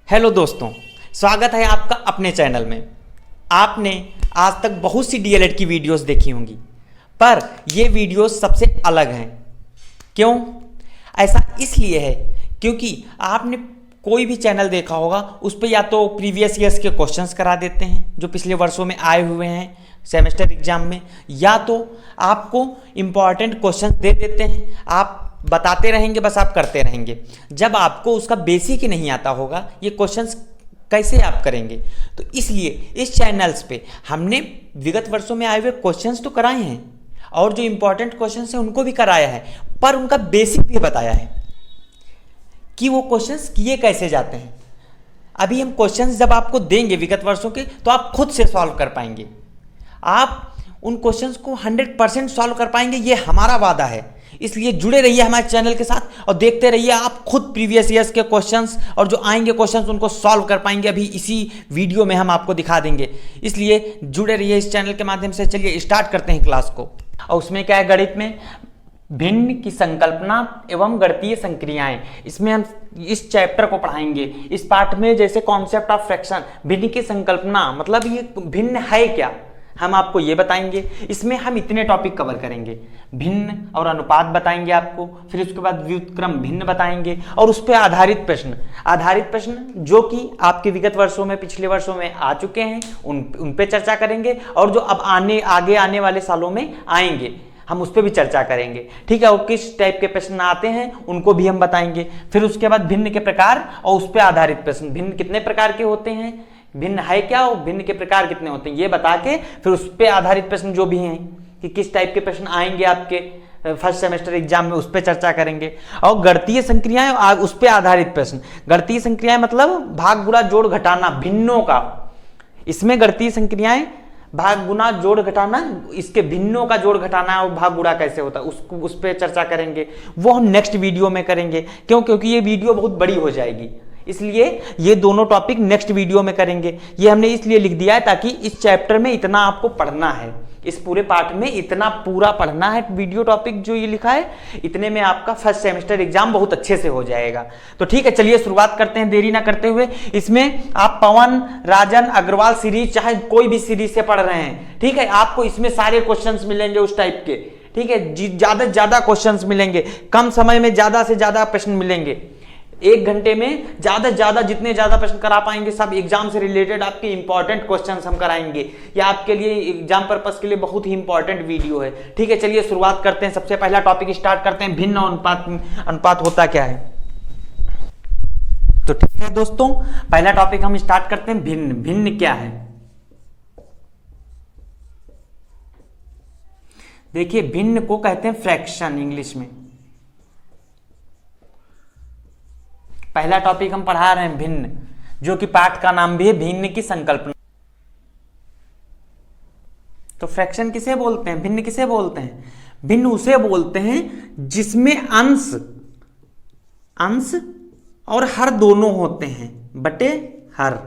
Hello दोस्तों, स्वागत है आपका अपने चैनल में। आपने आज तक बहुत सी डीएलएड की वीडियोस देखी होंगी, पर ये वीडियोस सबसे अलग हैं। क्यों? ऐसा इसलिए है क्योंकि आपने कोई भी चैनल देखा होगा, उस पर या तो प्रीवियस ईयर्स के क्वेश्चंस करा देते हैं जो पिछले वर्षों में आए हुए हैं सेमेस्टर एग्जाम में, या तो आपको इम्पॉर्टेंट क्वेश्चंस दे देते हैं, आप बताते रहेंगे, बस आप करते रहेंगे। जब आपको उसका बेसिक ही नहीं आता होगा, ये क्वेश्चंस कैसे आप करेंगे? तो इसलिए इस चैनल्स पे हमने विगत वर्षों में आए हुए क्वेश्चंस तो कराए हैं और जो इंपॉर्टेंट क्वेश्चंस हैं उनको भी कराया है, पर उनका बेसिक भी बताया है कि वो क्वेश्चंस किए कैसे जाते हैं। अभी हम क्वेश्चंस जब आपको देंगे विगत वर्षों के, तो आप खुद से सॉल्व कर पाएंगे। आप उन क्वेश्चंस को 100% सॉल्व कर पाएंगे, ये हमारा वादा है। इसलिए जुड़े रहिए हमारे चैनल के साथ और देखते रहिए, आप खुद प्रीवियस ईयर्स के क्वेश्चंस और जो आएंगे क्वेश्चंस उनको सॉल्व कर पाएंगे। अभी इसी वीडियो में हम आपको दिखा देंगे, इसलिए जुड़े रहिए इस चैनल के माध्यम से। चलिए स्टार्ट करते हैं क्लास को। और उसमें क्या है, गणित में भिन्न की संकल्पना एवं गणितीय संक्रियाएं, इसमें हम इस चैप्टर को पढ़ाएंगे। इस पार्ट में जैसे कॉन्सेप्ट ऑफ फ्रैक्शन, भिन्न की संकल्पना मतलब ये भिन्न है क्या, हम आपको ये बताएंगे। इसमें हम इतने टॉपिक कवर करेंगे, भिन्न और अनुपात बताएंगे आपको, फिर उसके बाद व्युत्क्रम भिन्न बताएंगे और उस पर आधारित प्रश्न जो कि आपके विगत वर्षों में पिछले वर्षों में आ चुके हैं उन पे चर्चा करेंगे, और जो अब आगे आने वाले सालों में आएंगे हम उस पर भी चर्चा करेंगे। ठीक है, और किस टाइप के प्रश्न आते हैं उनको भी हम बताएंगे। फिर उसके बाद भिन्न के प्रकार और उस पर आधारित प्रश्न, भिन्न कितने प्रकार के होते हैं, भिन्न है क्या और भिन्न के प्रकार कितने होते हैं, ये बता के फिर उस पर आधारित प्रश्न जो भी हैं कि किस टाइप के प्रश्न आएंगे आपके फर्स्ट सेमेस्टर एग्जाम में, उस पर चर्चा करेंगे। और गणितीय संक्रियाएं, उस पर आधारित प्रश्न। गणितीय संक्रियाएं मतलब भाग गुणा जोड़ घटाना भिन्नों का, इसमें गणितीय संक्रियाएं भाग गुणा जोड़ घटाना, इसके भिन्नों का जोड़ घटाना और भाग गुणा कैसे होता है उसको उस पर चर्चा करेंगे। वो हम नेक्स्ट वीडियो में करेंगे। क्यों? क्योंकि ये वीडियो बहुत बड़ी हो जाएगी, इसलिए ये दोनों टॉपिक नेक्स्ट वीडियो में करेंगे। ये हमने इसलिए लिख दिया है ताकि इस चैप्टर में इतना आपको पढ़ना है, इस पूरे पार्ट में इतना पूरा पढ़ना है। वीडियो टॉपिक जो ये लिखा है, इतने में आपका फर्स्ट सेमेस्टर एग्जाम बहुत अच्छे से हो जाएगा। तो ठीक है, चलिए शुरुआत करते हैं देरी ना करते हुए। इसमें आप पवन, राजन, अग्रवाल सीरीज, चाहे कोई भी सीरीज से पढ़ रहे हैं, ठीक है, आपको इसमें सारे क्वेश्चंस मिलेंगे उस टाइप के। ठीक है, ज्यादा से ज्यादा क्वेश्चंस मिलेंगे, कम समय में ज्यादा से ज्यादा प्रश्न मिलेंगे। 1 घंटे में ज्यादा से ज्यादा जितने ज्यादा प्रश्न करा पाएंगे, सब एग्जाम से रिलेटेड आपके इंपॉर्टेंट क्वेश्चंस हम कराएंगे। ये आपके लिए एग्जाम पर्पस के लिए बहुत ही इंपॉर्टेंट वीडियो है। ठीक है, चलिए शुरुआत करते हैं। सबसे पहला टॉपिक स्टार्ट करते हैं, भिन्न और अनुपात होता क्या है। तो ठीक है दोस्तों, पहला टॉपिक हम स्टार्ट करते हैं, भिन्न क्या है। देखिए, भिन्न को कहते हैं फ्रैक्शन इंग्लिश में। पहला टॉपिक हम पढ़ा रहे हैं भिन्न, जो कि पाठ का नाम भी है भिन्न की संकल्पना। तो फ्रैक्शन किसे बोलते हैं, भिन्न किसे बोलते हैं? भिन्न उसे बोलते हैं जिसमें अंश और हर दोनों होते हैं, बटे हर।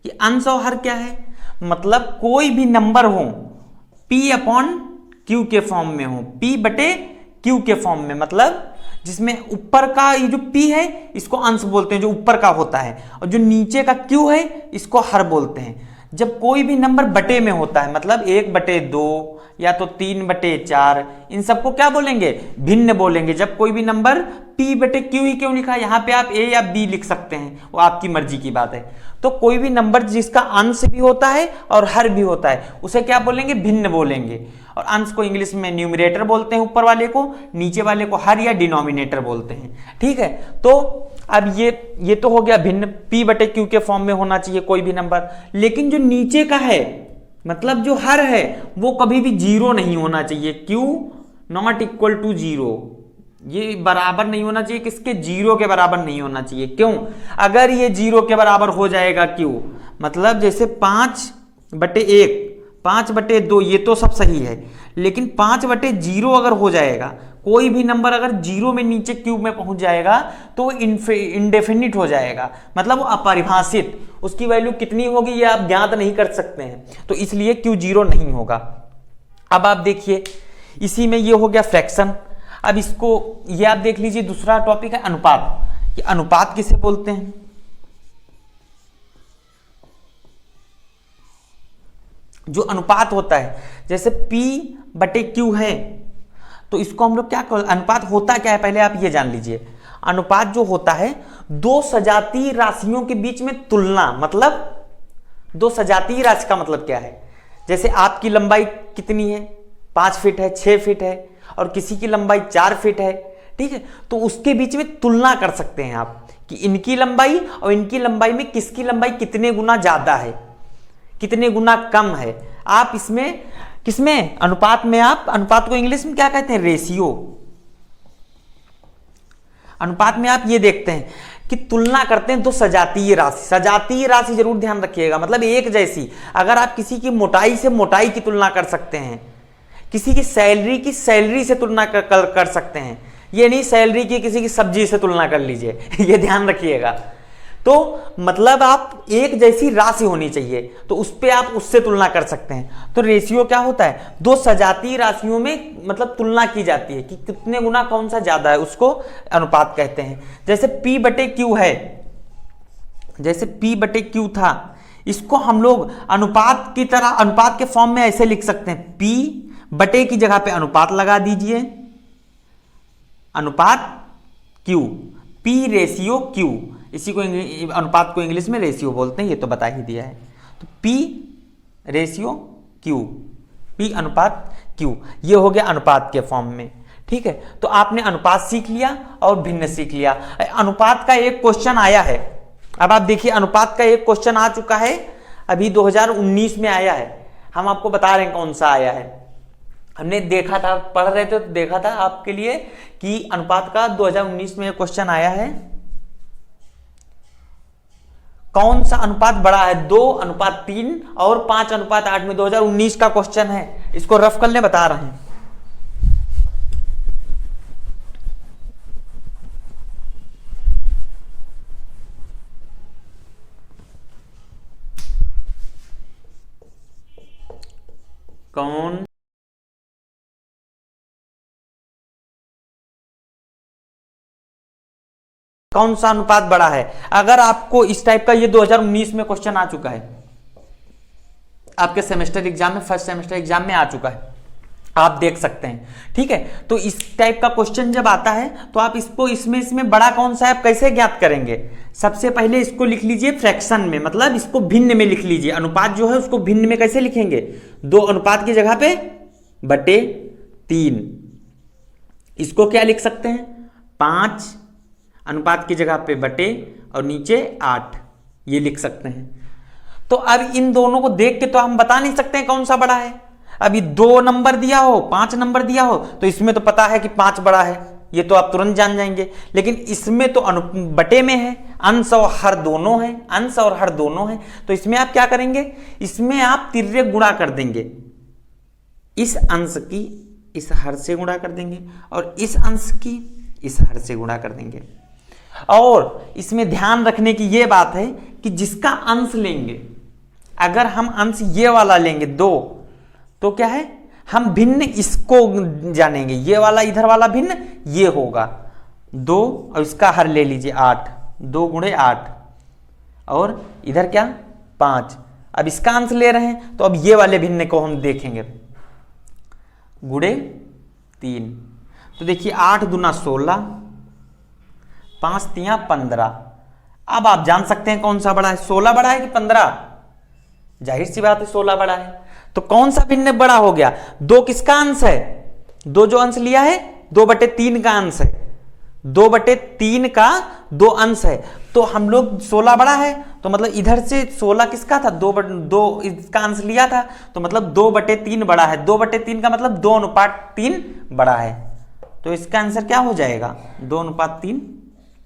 ये अंश और हर क्या है? मतलब कोई भी नंबर हो P/Q के फॉर्म में हो, P/Q के फॉर्म में, मतलब जिसमें ऊपर का ये जो P है इसको अंश बोलते हैं, जो ऊपर का होता है, और जो नीचे का Q है इसको हर बोलते हैं। जब कोई भी नंबर बटे में होता है, मतलब 1/2 या तो 3/4, इन सबको क्या बोलेंगे? भिन्न बोलेंगे। जब कोई भी नंबर P/Q ही क्यों लिखा है, यहाँ पे आप A या B लिख सकते हैं, वो आपकी मर्जी की बात है। तो कोई भी नंबर जिसका अंश भी होता है और हर भी होता है, उसे क्या बोलेंगे? भिन्न बोलेंगे। और अंश को इंग्लिश में न्यूमरेटर बोलते हैं, ऊपर वाले को, नीचे वाले को हर या डिनोमिनेटर बोलते हैं। ठीक है, तो अब ये तो हो गया भिन्न, P/Q के फॉर्म में होना चाहिए कोई भी नंबर। लेकिन जो नीचे का है, मतलब जो हर है, वो कभी भी 0 नहीं होना चाहिए। Q ≠ 0, ये बराबर नहीं होना चाहिए, किसके? 0 के बराबर नहीं होना चाहिए। क्यों? अगर ये 0 के बराबर हो जाएगा Q, मतलब जैसे 5/1, 5/2, ये तो सब सही है, लेकिन 5/0 अगर हो जाएगा, कोई भी नंबर अगर 0 में नीचे क्यूब में पहुंच जाएगा तो इंडेफिनिट हो जाएगा, मतलब वो अपरिभाषित, उसकी वैल्यू कितनी होगी ये आप ज्ञात नहीं कर सकते हैं, तो इसलिए Q 0 नहीं होगा। अब आप देखिए, इसी में ये हो गया फ्रैक्शन। अब इसको ये आप देख लीजिए, दूसरा टॉपिक है अनुपात। ये अनुपात किसे बोलते हैं? जो अनुपात होता है, जैसे P बटे Q है, तो इसको हम लोग क्या अनुपात होता क्या है पहले आप ये जान लीजिए। अनुपात जो होता है दो सजातीय राशियों के बीच में तुलना, मतलब दो सजातीय राशि का मतलब क्या है, जैसे आपकी लंबाई कितनी है, 5 फीट है, 6 फीट है, और किसी की लंबाई 4 फीट है, ठीक है, तो उसके बीच में तुलना कर सकते हैं आप कि इनकी लंबाई और इनकी लंबाई में किसकी लंबाई कितने गुना ज्यादा है, कितने गुना कम है। आप इसमें किसमें, अनुपात में, आप अनुपात को इंग्लिश में क्या कहते हैं, रेशियो। अनुपात में आप ये देखते हैं कि तुलना करते हैं दो सजातीय राशि। सजातीय राशि जरूर ध्यान रखिएगा, मतलब एक जैसी। अगर आप किसी की मोटाई से मोटाई की तुलना कर सकते हैं, किसी की सैलरी से तुलना कर सकते हैं, ये नहीं सैलरी की किसी की सब्जी से तुलना कर लीजिए ये ध्यान रखिएगा। तो मतलब आप एक जैसी राशि होनी चाहिए, तो उस पे आप उससे तुलना कर सकते हैं। तो रेशियो क्या होता है, दो सजातीय राशियों में मतलब तुलना की जाती है कि कितने गुना कौन सा ज्यादा है, उसको अनुपात कहते हैं। जैसे P बटे Q है, जैसे P बटे Q था, इसको हम लोग अनुपात की तरह, अनुपात के फॉर्म में ऐसे लिख सकते हैं, P बटे की जगह पे अनुपात लगा दीजिए, अनुपात Q, P रेशियो Q, इसी को अनुपात को इंग्लिश में रेशियो बोलते हैं, ये तो बता ही दिया है। तो P रेशियो Q, P अनुपात Q, ये हो गया अनुपात के फॉर्म में, ठीक है। तो आपने अनुपात सीख लिया और भिन्न सीख लिया। अनुपात का एक क्वेश्चन आया है, अब आप देखिए अनुपात का एक क्वेश्चन आ चुका है, अभी 2019 में आया है। हम आपको बता रहे हैं कौन सा आया है। हमने देखा था, पढ़ रहे थे तो देखा था आपके लिए कि अनुपात का 2019 में क्वेश्चन आया है। कौन सा अनुपात बड़ा है, 2:3 और 5:8 में 2019 का क्वेश्चन है। इसको रफ करने बता रहे हैं। कौन सा अनुपात बड़ा है। अगर आपको इस टाइप का, ये 2019 में क्वेश्चन आ चुका है आपके सेमेस्टर एग्जाम में, फर्स्ट सेमेस्टर एग्जाम में आ चुका है, आप देख सकते हैं, ठीक है। तो इस टाइप का क्वेश्चन जब आता है तो आप इसको इसमें बड़ा कौन सा है आप कैसे ज्ञात करेंगे। सबसे पहले इसको लिख लीजिए फ्रैक्शन में, मतलब इसको भिन्न में लिख लीजिए। अनुपात जो है उसको भिन्न में कैसे लिखेंगे, 2 अनुपात की जगह पे बटे 3। इसको क्या लिख सकते हैं, 5 अनुपात की जगह पे बटे और नीचे 8, ये लिख सकते हैं। तो अब इन दोनों को देख के तो हम बता नहीं सकते हैं कौन सा बड़ा है। अभी 2 नंबर दिया हो, 5 नंबर दिया हो, तो इसमें तो पता है कि 5 बड़ा है, ये तो आप तुरंत जान जाएंगे। लेकिन इसमें तो बटे में है, अंश और हर दोनों है, अंश और हर दोनों है। तो इसमें आप क्या करेंगे, इसमें आप तिर्य गुणा कर देंगे, इस अंश की इस हर से गुणा कर देंगे और इस अंश की इस हर से गुणा कर देंगे। और इसमें ध्यान रखने की यह बात है कि जिसका अंश लेंगे, अगर हम अंश ये वाला लेंगे 2, तो क्या है, हम भिन्न इसको जानेंगे, ये वाला इधर वाला भिन्न ये होगा 2 और इसका हर ले लीजिए 8, 2 गुणे 8 और इधर क्या 5। अब इसका अंश ले रहे हैं तो अब ये वाले भिन्न को हम देखेंगे, गुणे 3। तो देखिए 8 दूना 16, 5 तिया 15। अब आप जान सकते हैं कौन सा बड़ा है, 16 बड़ा है कि 15। जाहिर सी बात है 16 बड़ा है। तो कौन सा भिन्न बड़ा हो गया, 2 किसका अंश है, 2 जो अंश लिया है 2/3 का अंश है, 2/3 का 2 अंश है। तो हम लोग 16 बड़ा है, तो मतलब इधर से 16 किसका था, 2 इसका अंश लिया था, तो मतलब 2/3 बड़ा है। 2/3 का मतलब 2:3 बड़ा है। तो इसका आंसर क्या हो जाएगा, 2:3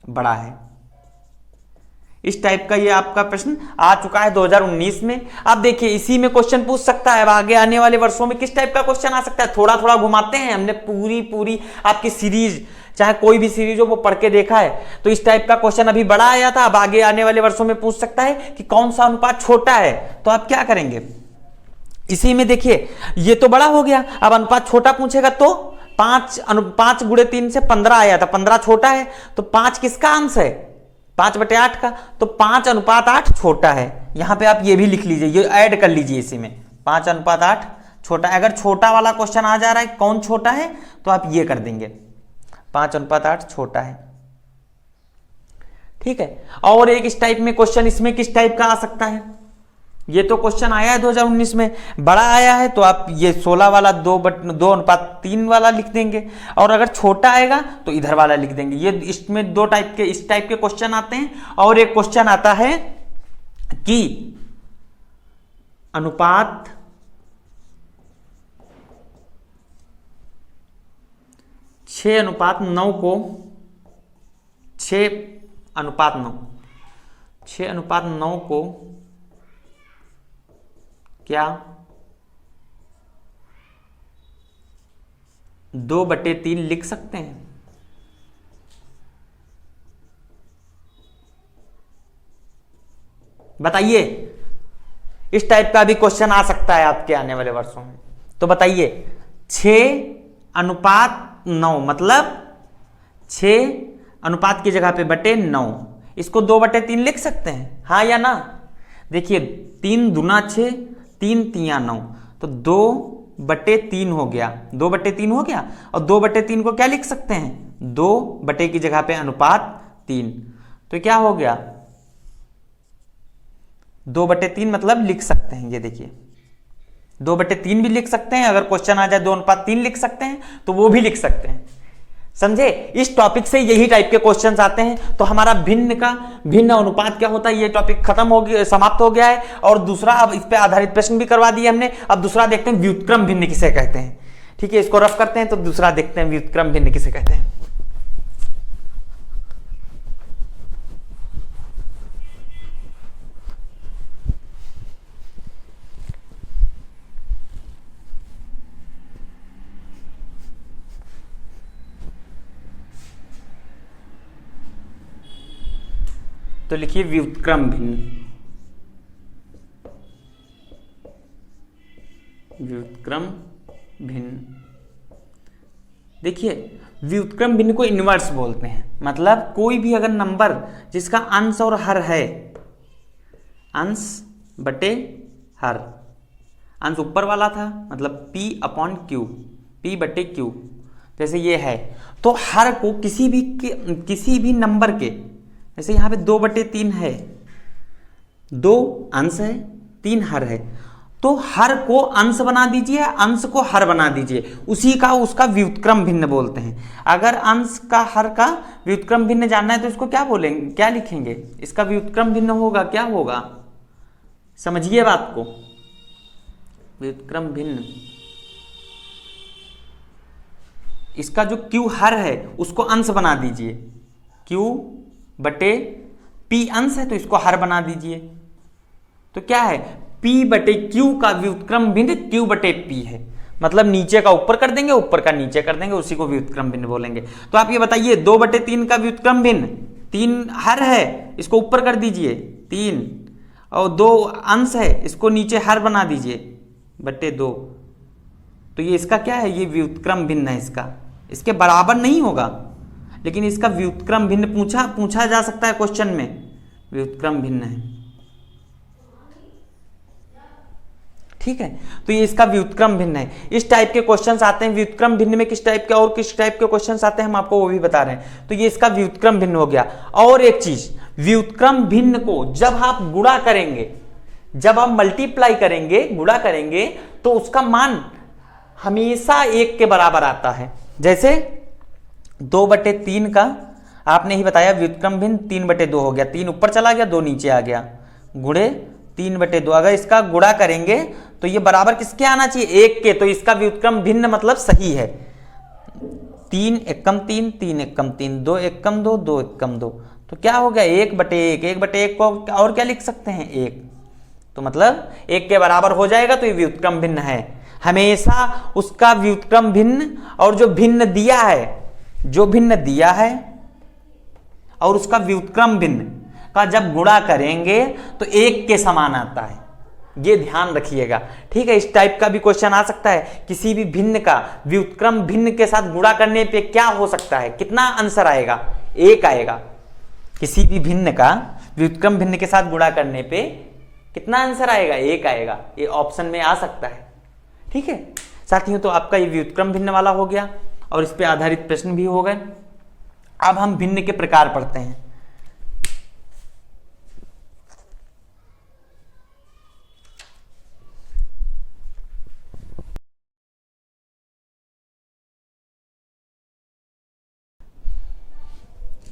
बड़ा है। इस टाइप का ये आपका प्रश्न आ चुका है 2019 में। आप देखिए इसी में क्वेश्चन पूछ सकता है। अब आगे आने वाले वर्षों में किस टाइप का क्वेश्चन आ सकता है, थोड़ा थोड़ा घुमाते हैं। हमने पूरी आपकी सीरीज, चाहे कोई भी सीरीज हो, वो पढ़ के देखा है। तो इस टाइप का क्वेश्चन अभी बड़ा आया था, अब आगे आने वाले वर्षों में पूछ सकता है कि कौन सा अनुपात छोटा है। तो आप क्या करेंगे, इसी में देखिए ये तो बड़ा हो गया, अब अनुपात छोटा पूछेगा तो 5 गुणे 3 से 15 आया था, 15 छोटा है। तो 5 किसका अंश है, 5/8 का, तो 5:8 छोटा है। यहां पे आप ये भी लिख लीजिए, ये ऐड कर लीजिए इसी में, 5:8 छोटा। अगर छोटा वाला क्वेश्चन आ जा रहा है कौन छोटा है तो आप ये कर देंगे 5:8 छोटा है। ठीक है, और एक इस टाइप में क्वेश्चन इसमें किस टाइप का आ सकता है, ये तो क्वेश्चन आया है 2019 में, बड़ा आया है तो आप ये 16 वाला 2:3 वाला लिख देंगे, और अगर छोटा आएगा तो इधर वाला लिख देंगे। ये इसमें दो टाइप के इस टाइप के क्वेश्चन आते हैं। और एक क्वेश्चन आता है कि अनुपात 6:9 को 6:9 को क्या 2/3 लिख सकते हैं? बताइए, इस टाइप का भी क्वेश्चन आ सकता है आपके आने वाले वर्षों में। तो बताइए 6:9 मतलब 6 अनुपात की जगह पे बटे 9, इसको 2/3 लिख सकते हैं, हाँ या ना? देखिए 3 दूना 6, 3 तिया 9, तो 2/3 हो गया, 2/3 हो गया। और 2/3 को क्या लिख सकते हैं? 2 की जगह पे अनुपात 3, तो क्या हो गया 2/3 मतलब लिख सकते हैं। ये देखिए 2/3 भी लिख सकते हैं, अगर क्वेश्चन आ जाए 2:3 लिख सकते हैं तो वो भी लिख सकते हैं। समझे? इस टॉपिक से यही टाइप के क्वेश्चंस आते हैं। तो हमारा भिन्न अनुपात क्या होता है ये टॉपिक खत्म हो गया, समाप्त हो गया है। और दूसरा अब इस पे आधारित प्रश्न भी करवा दिए हमने। अब दूसरा देखते हैं व्युत्क्रम भिन्न किसे कहते हैं। ठीक है, इसको रफ करते हैं तो दूसरा देखते हैं व्युत्क्रम भिन्न किसे कहते हैं। तो लिखिए व्युत्क्रम भिन्न। व्युत्क्रम भिन्न, देखिए व्युत्क्रम भिन्न को इनवर्स बोलते हैं। मतलब कोई भी अगर नंबर जिसका अंश और हर है, अंश बटे हर, अंश ऊपर वाला था मतलब P/Q, P/Q, जैसे ये है, तो हर को किसी भी नंबर के, जैसे यहाँ पे 2/3 है, 2 अंश है 3 हर है, तो हर को अंश बना दीजिए, अंश को हर बना दीजिए, उसी का उसका व्युत्क्रम भिन्न बोलते हैं। अगर अंश का हर का व्युत्क्रम भिन्न जानना है तो इसको क्या बोलेंगे, क्या लिखेंगे? इसका व्युत्क्रम भिन्न होगा, क्या होगा? समझिए बात को। व्युत्क्रम भिन्न, इसका जो Q हर है उसको अंश बना दीजिए, Q/P अंश है तो इसको हर बना दीजिए। तो क्या है? P/Q का व्युत्क्रम भिन्न Q/P है। मतलब नीचे का ऊपर कर देंगे, ऊपर का नीचे कर देंगे, उसी को व्युत्क्रम भिन्न बोलेंगे। तो आप ये बताइए 2/3 का व्युत्क्रम भिन्न, 3 हर है इसको ऊपर कर दीजिए 3, और 2 अंश है इसको नीचे हर बना दीजिए /2। तो ये इसका क्या है? ये व्युत्क्रम भिन्न है। इसके बराबर नहीं होगा, लेकिन इसका व्युत्क्रम भिन्न पूछा जा सकता है क्वेश्चन में, व्युत्क्रम भिन्न है। ठीक है, तो ये इसका व्युत्क्रम भिन्न है। इस टाइप के क्वेश्चंस आते हैं। व्युत्क्रम भिन्न में किस टाइप के और किस टाइप के क्वेश्चंस आते हैं हम आपको वो भी बता रहे हैं। तो ये इसका व्युत्क्रम भिन्न हो गया। और एक चीज, व्युत्क्रम भिन्न को जब आप गुणा करेंगे, जब आप मल्टीप्लाई करेंगे, गुणा करेंगे, तो उसका मान हमेशा 1 के बराबर आता है। जैसे 2/3 का आपने ही बताया व्युत्क्रम भिन्न 3/2 हो गया, 3 ऊपर चला गया 2 नीचे आ गया, गुणे 3/2। अगर इसका गुणा करेंगे तो ये बराबर किसके आना चाहिए? 1 के। तो इसका व्युत्क्रम भिन्न मतलब सही है। 3 एकम 3, 3 एकम 3, 2 एकम 2, 2 एकम 2, तो क्या हो गया 1/1। 1/1 को और क्या लिख सकते हैं? 1। तो मतलब 1 के बराबर हो जाएगा, तो ये व्युत्क्रम भिन्न है। हमेशा उसका व्युत्क्रम भिन्न और जो भिन्न दिया है और उसका व्युत्क्रम भिन्न का जब गुणा करेंगे तो 1 के समान आता है। ये ध्यान रखिएगा। ठीक है, इस टाइप का भी क्वेश्चन आ सकता है। किसी भी भिन्न का व्युत्क्रम भिन्न के साथ गुणा करने पे क्या हो सकता है? कितना आंसर आएगा? 1 आएगा। किसी भी भिन्न का व्युत्क्रम भिन्न के साथ गुणा करने पे कितना आंसर आएगा? 1 आएगा। ये ऑप्शन में आ सकता है। ठीक है साथियों, तो आपका ये व्युत्क्रम भिन्न वाला हो गया और इस पे आधारित प्रश्न भी हो गए। अब हम भिन्न के प्रकार पढ़ते हैं।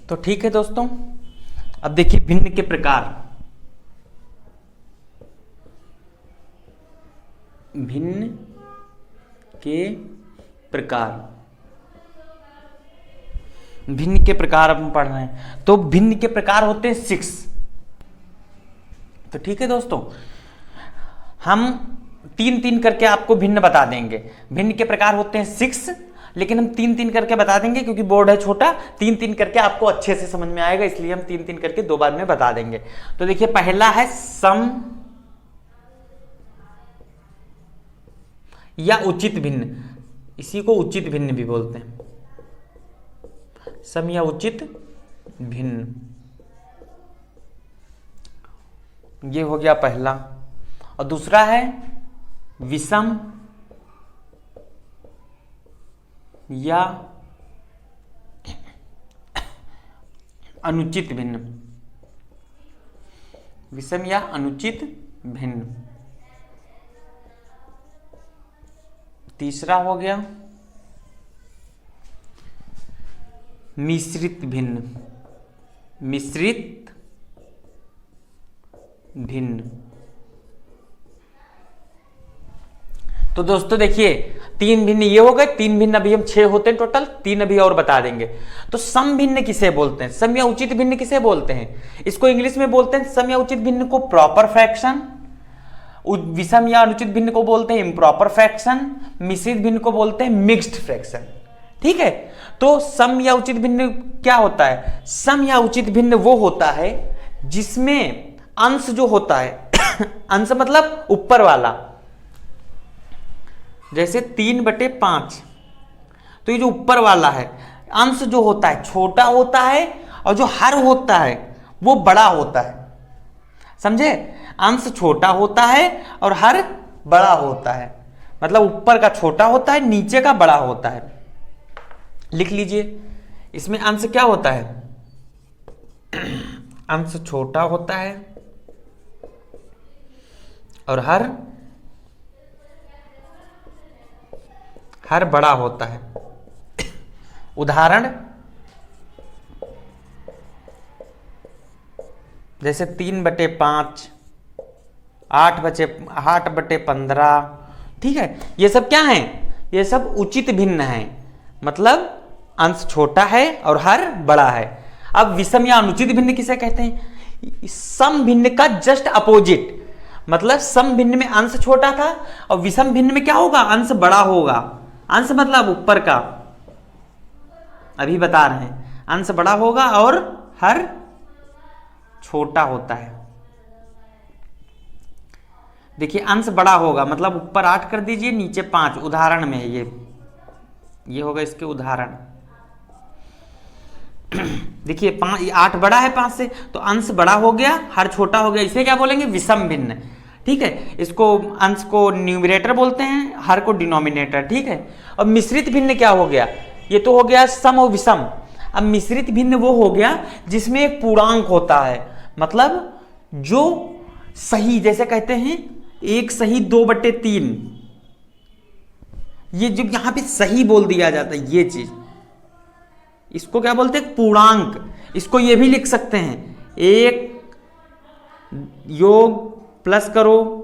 तो ठीक है दोस्तों, अब देखिए भिन्न के प्रकार। भिन्न के प्रकार, भिन्न के प्रकार हम पढ़ रहे हैं। तो भिन्न के प्रकार होते हैं 6। तो ठीक है दोस्तों, हम 3-3 करके आपको भिन्न बता देंगे। भिन्न के प्रकार होते हैं 6, लेकिन हम 3-3 करके बता देंगे क्योंकि बोर्ड है छोटा। 3-3 करके आपको अच्छे से समझ में आएगा, इसलिए हम 3-3 करके 2 बार में बता देंगे। तो देखिए पहला है सम या उचित भिन्न, इसी को उचित भिन्न भी बोलते हैं। सम या उचित भिन्न, ये हो गया पहला। और दूसरा है विषम या अनुचित भिन्न, विषम या अनुचित भिन्न। तीसरा हो गया मिश्रित भिन्न, मिश्रित भिन्न। तो दोस्तों देखिए 3 भिन्न ये हो गए, 3 भिन्न अभी हम 6 होते हैं टोटल, 3 अभी और बता देंगे। तो सम भिन्न किसे बोलते हैं? सम या उचित भिन्न किसे बोलते हैं? इसको इंग्लिश में बोलते हैं सम या उचित भिन्न को प्रॉपर फ्रैक्शन, विषम या अनुचित भिन्न को बोलते हैं इम्प्रॉपर फ्रैक्शन, मिश्रित भिन्न को बोलते हैं मिक्स्ड फ्रैक्शन। ठीक है, तो सम या उचित भिन्न क्या होता है? सम या उचित भिन्न वो होता है जिसमें अंश जो होता है अंश मतलब ऊपर वाला, जैसे 3/5, तो ये जो ऊपर वाला है अंश जो होता है छोटा होता है और जो हर होता है वो बड़ा होता है। समझे? अंश छोटा होता है और हर बड़ा होता है, मतलब ऊपर का छोटा होता है, नीचे का बड़ा होता है। लिख लीजिए, इसमें अंश क्या होता है? अंश छोटा होता है और हर बड़ा होता है। उदाहरण जैसे 3/5, 8/15। ठीक है, ये सब क्या है? ये सब उचित भिन्न है, मतलब अंश छोटा है और हर बड़ा है। अब विषम या अनुचित भिन्न किसे कहते हैं? सम भिन्न का जस्ट अपोजिट, मतलब सम भिन्न में अंश छोटा था और विषम भिन्न में क्या होगा? अंश बड़ा होगा। अंश मतलब ऊपर का, अभी बता रहे हैं, अंश बड़ा होगा और हर छोटा होता है। देखिए अंश बड़ा होगा मतलब ऊपर 8 कर दीजिए, नीचे 5। उदाहरण में है ये होगा इसके उदाहरण। देखिए 8 बड़ा है 5 से, तो अंश बड़ा हो गया, हर छोटा हो गया। इसे क्या बोलेंगे? विषम भिन्न। ठीक है, इसको अंश को न्यूमरेटर बोलते हैं, हर को डिनोमिनेटर। ठीक है, और मिश्रित भिन्न क्या हो गया? ये तो हो गया सम और विषम। अब मिश्रित भिन्न वो हो गया जिसमें एक पूर्णांक होता है, मतलब जो सही, जैसे कहते हैं 1 सही 2/3, ये जो यहां पे सही बोल दिया जाता है, ये चीज, इसको क्या बोलते हैं? पूर्णांक। इसको ये भी लिख सकते हैं 1 योग प्लस करो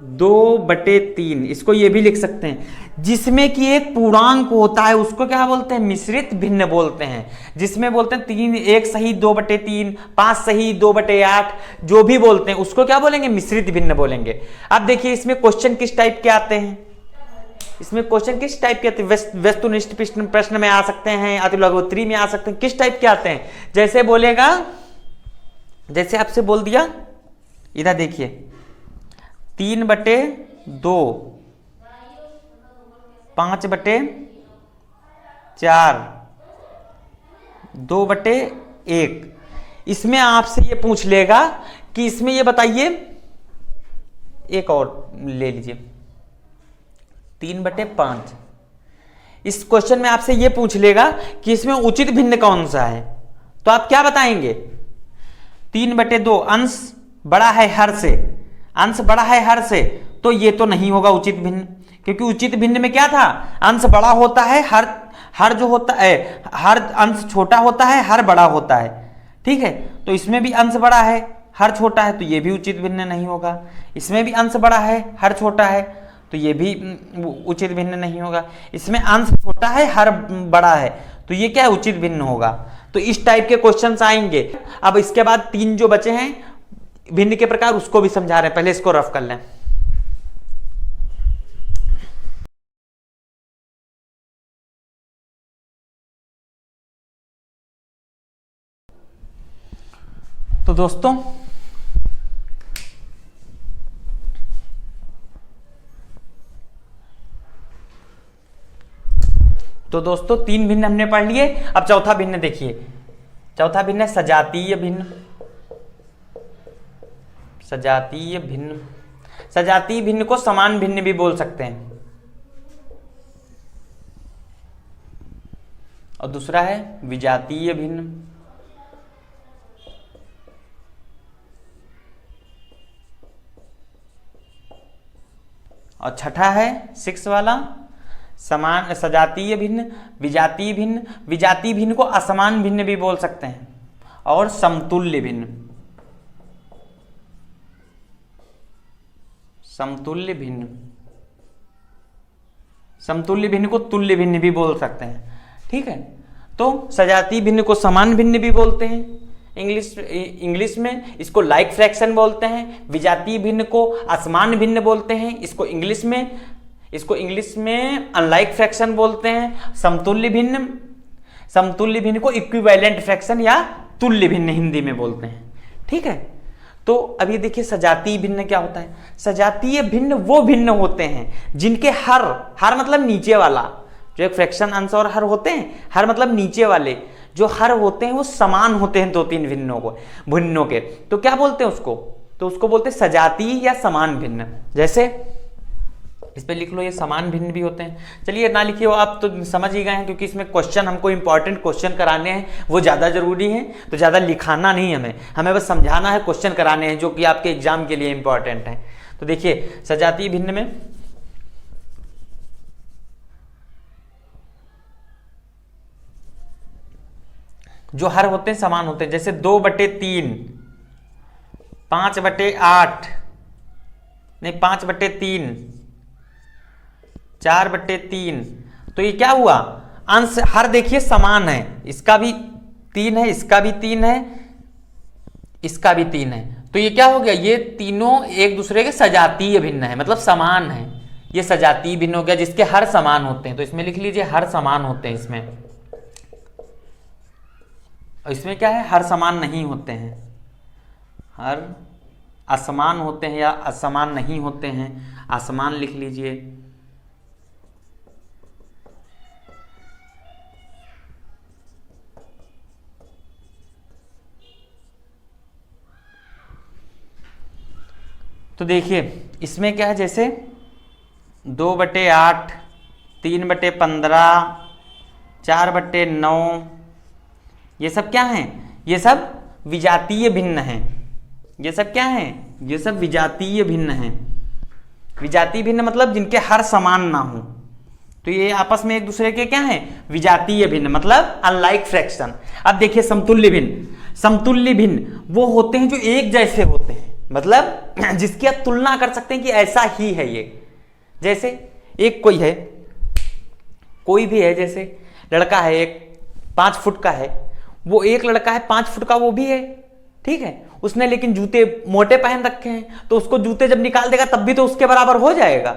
2/3, इसको ये भी लिख सकते हैं। जिसमें कि एक पूर्णांक होता है उसको क्या बोलते हैं? मिश्रित भिन्न बोलते हैं। जिसमें बोलते हैं 1 सही 2/3, 5 सही 2/8, जो भी बोलते हैं उसको क्या बोलेंगे? मिश्रित भिन्न बोलेंगे। अब देखिए इसमें क्वेश्चन किस टाइप के आते हैं? इसमें क्वेश्चन किस टाइप के आते हैं? वस्तुनिष्ठ प्रश्न में आ सकते हैं, अतिलघुत्तरी में आ सकते हैं। किस टाइप के आते हैं? जैसे बोलेगा, जैसे आपसे बोल दिया, इधर देखिए 3/2, 5/4, 2/1। इसमें आपसे ये पूछ लेगा कि इसमें ये बताइए एक और ले लीजिए, 3/5। इस क्वेश्चन में आपसे ये पूछ लेगा कि इसमें उचित भिन्न कौन सा है, तो आप क्या बताएंगे? 3/2 अंश बड़ा है हर से, अंश बड़ा है हर से, तो ये तो नहीं होगा उचित भिन्न, क्योंकि उचित भिन्न में क्या था? अंश बड़ा होता है, हर जो होता है, हर अंश छोटा होता है, हर बड़ा होता है। ठीक है, तो इसमें भी अंश बड़ा है, हर छोटा है, तो ये भी उचित भिन्न नहीं होगा। इसमें भी अंश बड़ा है, हर छोटा है, तो ये भी उचित भिन्न नहीं होगा। इसमें अंश छोटा है, हर बड़ा है, तो ये क्या है? उचित भिन्न होगा। तो इस टाइप के क्वेश्चंस आएंगे। अब इसके बाद 3 जो बचे हैं भिन्न के प्रकार, उसको भी समझा रहे हैं, पहले इसको रफ कर लें। तो दोस्तों दोस्तों 3 भिन्न हमने पढ़ लिए। अब चौथा भिन्न देखिए, चौथा भिन्न है सजातीय भिन्न। सजातीय भिन्न, सजातीय भिन्न को समान भिन्न भी बोल सकते हैं। और दूसरा है विजातीय भिन्न। और छठा है 6 वाला समान सजातीय भिन्न, विजातीय भिन्न। विजातीय भिन्न को असमान भिन्न भी बोल सकते हैं, और समतुल्य भिन्न। समतुल्य भिन्न, समतुल्य भिन्न को तुल्य भिन्न भी बोल सकते हैं। ठीक है, तो सजातीय भिन्न को समान भिन्न भी बोलते हैं, इंग्लिश में इसको लाइक फ्रैक्शन बोलते हैं। विजातीय भिन्न को असमान भिन्न बोलते हैं, इसको इंग्लिश में अनलाइक फ्रैक्शन बोलते हैं। समतुल्य भिन्न को इक्विवेलेंट फ्रैक्शन या तुल्य भिन्न हिंदी में बोलते हैं। ठीक है, तो अभी देखिए सजातीय भिन्न क्या होता है। सजातीय भिन्न वो भिन्न होते हैं जिनके हर मतलब नीचे वाला, जो एक फ्रैक्शन अंश और हर होते हैं, हर मतलब नीचे वाले जो हर होते हैं वो समान होते हैं 2-3 भिन्नों के, तो क्या बोलते हैं उसको? तो उसको बोलते हैं सजातीय या समान भिन्न। जैसे इस पे लिख लो, ये समान भिन्न भी होते हैं। चलिए ना लिखिए, आप तो समझ ही गए हैं, क्योंकि इसमें क्वेश्चन हमको इंपॉर्टेंट क्वेश्चन कराने हैं, वो ज़्यादा जरूरी है, तो ज़्यादा लिखाना नहीं, हमें बस समझाना है, क्वेश्चन कराने हैं जो कि आपके एग्जाम के लिए इंपॉर्टेंट है। तो देखिए सजातीय भिन्न में जो हर होते हैं समान होते हैं, जैसे 2/3, 5/8, नहीं 5/3, 4/3, तो ये क्या हुआ? अंश हर देखिए समान है, इसका भी 3 है, इसका भी 3 है, इसका भी 3 है, तो ये क्या हो गया? ये तीनों एक दूसरे के सजातीय भिन्न है, मतलब समान है। ये सजातीय भिन्न हो गया जिसके हर समान होते हैं, तो इसमें लिख लीजिए हर समान होते हैं इसमें। और इसमें क्या है? हर समान नहीं होते हैं, हर असमान होते हैं या असमान नहीं होते हैं। असमान लिख लीजिए। तो देखिए इसमें क्या है, जैसे 2/8, 3/15, 4/9, ये सब क्या हैं? ये सब विजातीय भिन्न हैं। ये सब क्या हैं? ये सब विजातीय भिन्न हैं। विजातीय भिन्न मतलब जिनके हर समान ना हो, तो ये आपस में एक दूसरे के क्या हैं? विजातीय भिन्न, मतलब अनलाइक फ्रैक्शन। अब देखिए समतुल्य भिन्न। समतुल्य भिन्न वो होते हैं जो एक जैसे होते हैं, मतलब जिसकी आप तुलना कर सकते हैं कि ऐसा ही है ये। जैसे एक कोई भी है, जैसे लड़का है एक 5 फुट का है, वो एक लड़का है 5 फुट का, वो भी है, ठीक है, उसने लेकिन जूते मोटे पहन रखे हैं, तो उसको जूते जब निकाल देगा तब भी तो उसके बराबर हो जाएगा,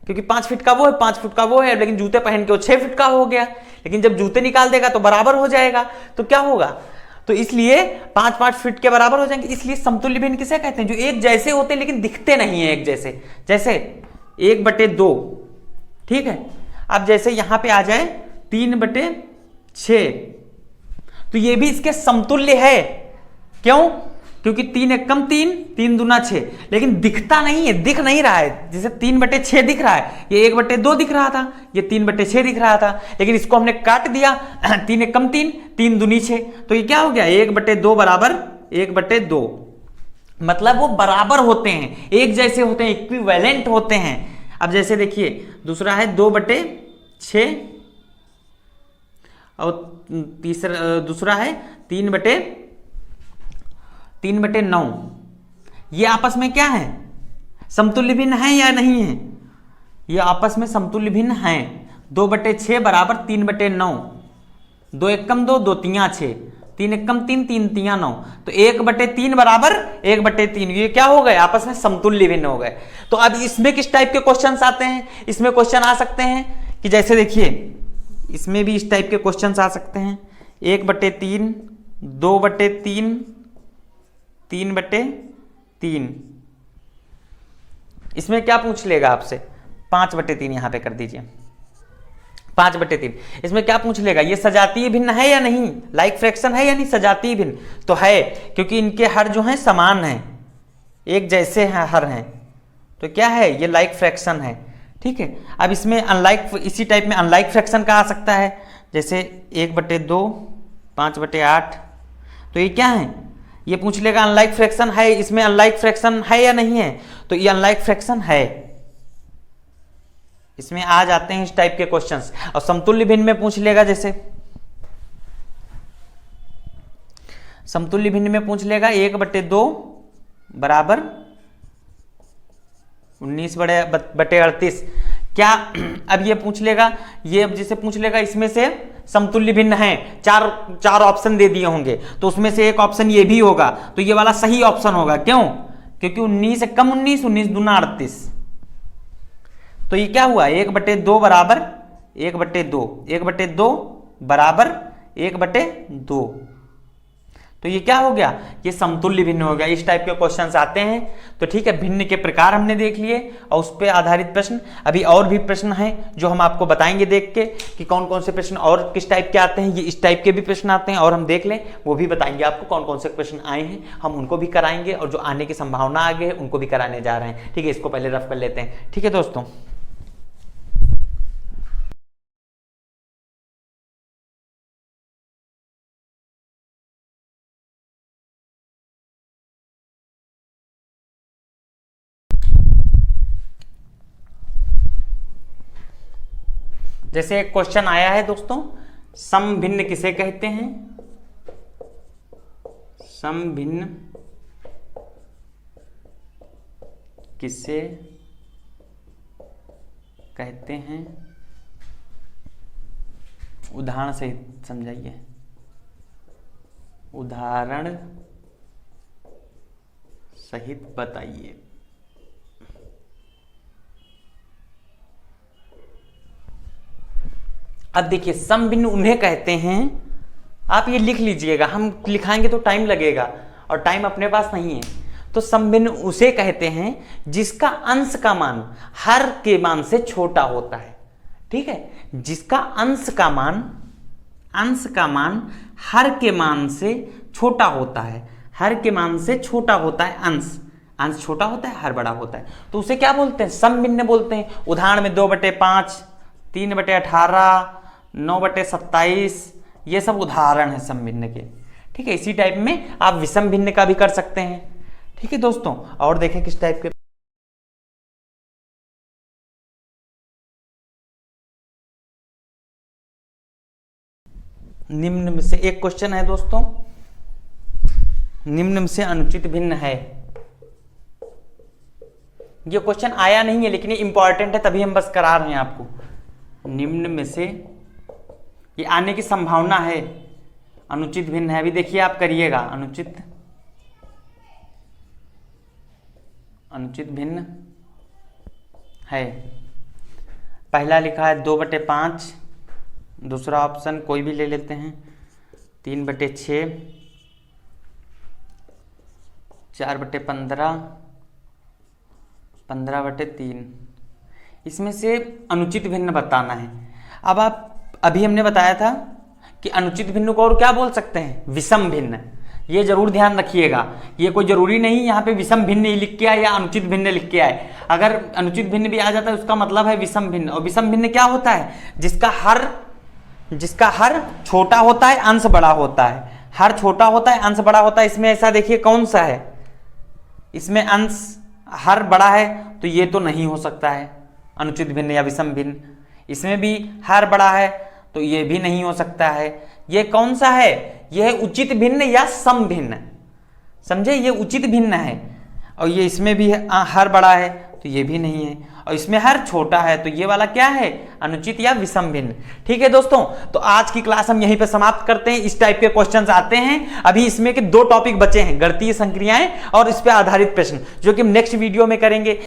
क्योंकि 5 फीट का वो है, 5 फुट का वो है, लेकिन जूते पहन के वो 6 फीट का हो गया, लेकिन जब जूते निकाल देगा तो बराबर हो जाएगा। तो क्या होगा? तो इसलिए 5-5 फीट के बराबर हो जाएंगे। इसलिए समतुल्य भिन्न किसे कहते हैं? जो एक जैसे होते हैं लेकिन दिखते नहीं है एक जैसे। जैसे 1/2, ठीक है। अब जैसे यहां पे आ जाए 3/6, तो ये भी इसके समतुल्य है। क्यों? क्योंकि 3 एक कम 3, 3 दूना 6, लेकिन दिखता नहीं है, दिख नहीं रहा है। जैसे 3/6 दिख रहा है, ये 1/2 दिख रहा था, ये 3/6 दिख रहा था, लेकिन इसको हमने काट दिया। 3 एक कम 3, 3 दूनी 6, तो ये क्या हो गया 1/2 बराबर 1/2, मतलब वो बराबर होते हैं, एक जैसे होते हैं, इक्विवेलेंट होते हैं। अब जैसे देखिए दूसरा है 2/6 और दूसरा है 3/9। ये आपस में क्या है, समतुल्य भिन्न है या नहीं है? ये आपस में समतुल्य भिन्न है। 2/6 बराबर 3/9, 2 एक कम 2, 2 तियां 6, 3 एक कम 3, 3 तियां 9, तो 1/3 बराबर 1/3। ये क्या हो गए, आपस में समतुल्य भिन्न हो गए। तो अब इसमें किस टाइप के क्वेश्चंस आते हैं? इसमें क्वेश्चन आ सकते हैं कि जैसे देखिए इसमें भी इस टाइप के क्वेश्चंस आ सकते हैं, 1/3, 2/3, 3/3। इसमें क्या पूछ लेगा आपसे, 5/3 यहां पे कर दीजिए, 5/3। इसमें क्या पूछ लेगा, ये सजातीय भिन्न है या नहीं, लाइक फ्रैक्शन है या नहीं? सजातीय भिन्न तो है, क्योंकि इनके हर जो हैं समान हैं, एक जैसे हैं हर हैं, तो क्या है ये लाइक फ्रैक्शन है। ठीक है, अब इसमें अनलाइक, इसी टाइप में अनलाइक फ्रैक्शन का आ सकता है, जैसे 1/2, 5/8, तो ये क्या है, ये पूछ लेगा अनलाइक फ्रैक्शन है, इसमें अनलाइक फ्रैक्शन है या नहीं है, तो ये अनलाइक फ्रैक्शन है। इसमें आ जाते हैं इस टाइप के क्वेश्चंस। और समतुल्य भिन्न में पूछ लेगा, जैसे समतुल्य भिन्न में पूछ लेगा 1/2 बराबर 19/38। क्या अब ये पूछ लेगा, ये अब जैसे पूछ लेगा इसमें से समतुल्य भिन्न है, चार ऑप्शन दे दिए होंगे, तो उसमें से एक ऑप्शन ये भी होगा, तो ये वाला सही ऑप्शन होगा। क्यों? क्योंकि 19 से कम 19, 19 दूना 38, तो ये क्या हुआ 1/2 बराबर 1/2, 1/2 बराबर 1/2, तो ये क्या हो गया, ये समतुल्य भिन्न हो गया। इस टाइप के क्वेश्चंस आते हैं। तो ठीक है, भिन्न के प्रकार हमने देख लिए और उस पर आधारित प्रश्न। अभी और भी प्रश्न हैं जो हम आपको बताएंगे देख के कि कौन कौन से प्रश्न और किस टाइप के आते हैं। ये इस टाइप के भी प्रश्न आते हैं और हम देख लें, वो भी बताएंगे आपको कौन कौन से प्रश्न आए हैं, हम उनको भी कराएंगे और जो आने की संभावना आगे है उनको भी कराने जा रहे हैं। ठीक है, इसको पहले रफ कर लेते हैं। ठीक है दोस्तों, जैसे एक क्वेश्चन आया है दोस्तों, सम भिन्न किसे कहते हैं? सम भिन्न किसे कहते हैं? उदाहरण सहित समझाइए, उदाहरण सहित बताइए। अब देखिए, सम भिन्न उन्हें कहते हैं, आप ये लिख लीजिएगा, हम लिखाएंगे तो टाइम लगेगा और टाइम अपने पास नहीं है। तो सम भिन्न उसे कहते हैं जिसका अंश का मान हर के मान से छोटा होता है। ठीक है, जिसका अंश का मान हर के मान से छोटा होता है, हर के मान से छोटा होता है अंश छोटा होता है, हर बड़ा होता है, तो उसे क्या बोलते हैं? सम भिन्न बोलते हैं। उदाहरण में 2/5, 3/18, 9/27, ये सब उदाहरण है सम भिन्न के। ठीक है, इसी टाइप में आप विषम भिन्न का भी कर सकते हैं। ठीक है दोस्तों, और देखें किस टाइप के। निम्न में से एक क्वेश्चन है दोस्तों, निम्न में से अनुचित भिन्न है। ये क्वेश्चन आया नहीं है लेकिन ये इंपॉर्टेंट है, तभी हम बस करा रहे हैं आपको। निम्न में से, ये आने की संभावना है, अनुचित भिन्न है। अभी देखिए आप करिएगा, अनुचित भिन्न है। पहला लिखा है 2/5, दूसरा ऑप्शन कोई भी ले लेते हैं 3/6, 4/15, 15/3। इसमें से अनुचित भिन्न बताना है। अब आप, अभी हमने बताया था कि अनुचित भिन्न को और क्या बोल सकते हैं? विषम भिन्न। ये जरूर ध्यान रखिएगा। ये कोई जरूरी नहीं यहाँ पे विषम भिन्न ही लिख के आए या अनुचित भिन्न लिख के आए। अगर अनुचित भिन्न भी आ जाता है उसका मतलब है विषम भिन्न। और विषम भिन्न क्या होता है? जिसका हर छोटा होता है, अंश बड़ा होता है। हर छोटा होता है, अंश बड़ा होता है। इसमें ऐसा देखिए कौन सा है, इसमें अंश हर बड़ा है, तो ये तो नहीं हो सकता है अनुचित भिन्न या विषम भिन्न। इसमें भी हर बड़ा है, तो ये भी नहीं हो सकता है। ये कौन सा है? ये है उचित भिन्न या सम भिन्न। समझे, ये उचित भिन्न है। और ये इसमें भी हर बड़ा है, तो ये भी नहीं है। और इसमें हर छोटा है, तो ये वाला क्या है? अनुचित या विषम भिन्न। ठीक है दोस्तों, तो आज की क्लास हम यहीं पे समाप्त करते हैं। इस टाइप के क्वेश्चंस आते हैं। अभी इसमें के 2 टॉपिक बचे हैं, गणितीय संक्रियाएं और इस पे आधारित प्रश्न, जो कि हम नेक्स्ट वीडियो में करेंगे।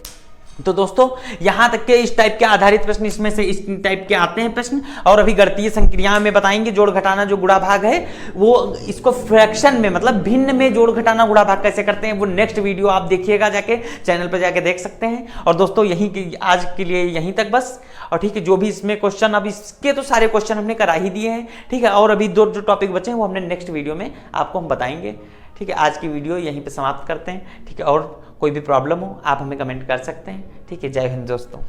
तो दोस्तों यहां तक के इस टाइप के आधारित प्रश्न, इसमें से इस टाइप के आते हैं प्रश्न। और अभी गणितीय संक्रिया में बताएंगे जोड़ घटाना, जो गुणा भाग है वो इसको फ्रैक्शन में मतलब भिन्न में जोड़ घटाना गुणा भाग कैसे करते हैं, वो नेक्स्ट वीडियो आप देखिएगा, जाके चैनल पर जाके देख सकते हैं। और दोस्तों यहीं की आज के लिए यहीं तक बस। और ठीक है, जो भी इसमें क्वेश्चन, अब इसके तो सारे क्वेश्चन हमने करा ही दिए हैं। ठीक है, और अभी 2 जो टॉपिक बचे हैं वो हमने नेक्स्ट वीडियो में आपको हम बताएंगे। ठीक है, आज की वीडियो यहीं पे समाप्त करते हैं। ठीक है, और कोई भी प्रॉब्लम हो आप हमें कमेंट कर सकते हैं। ठीक है, जय हिंद दोस्तों।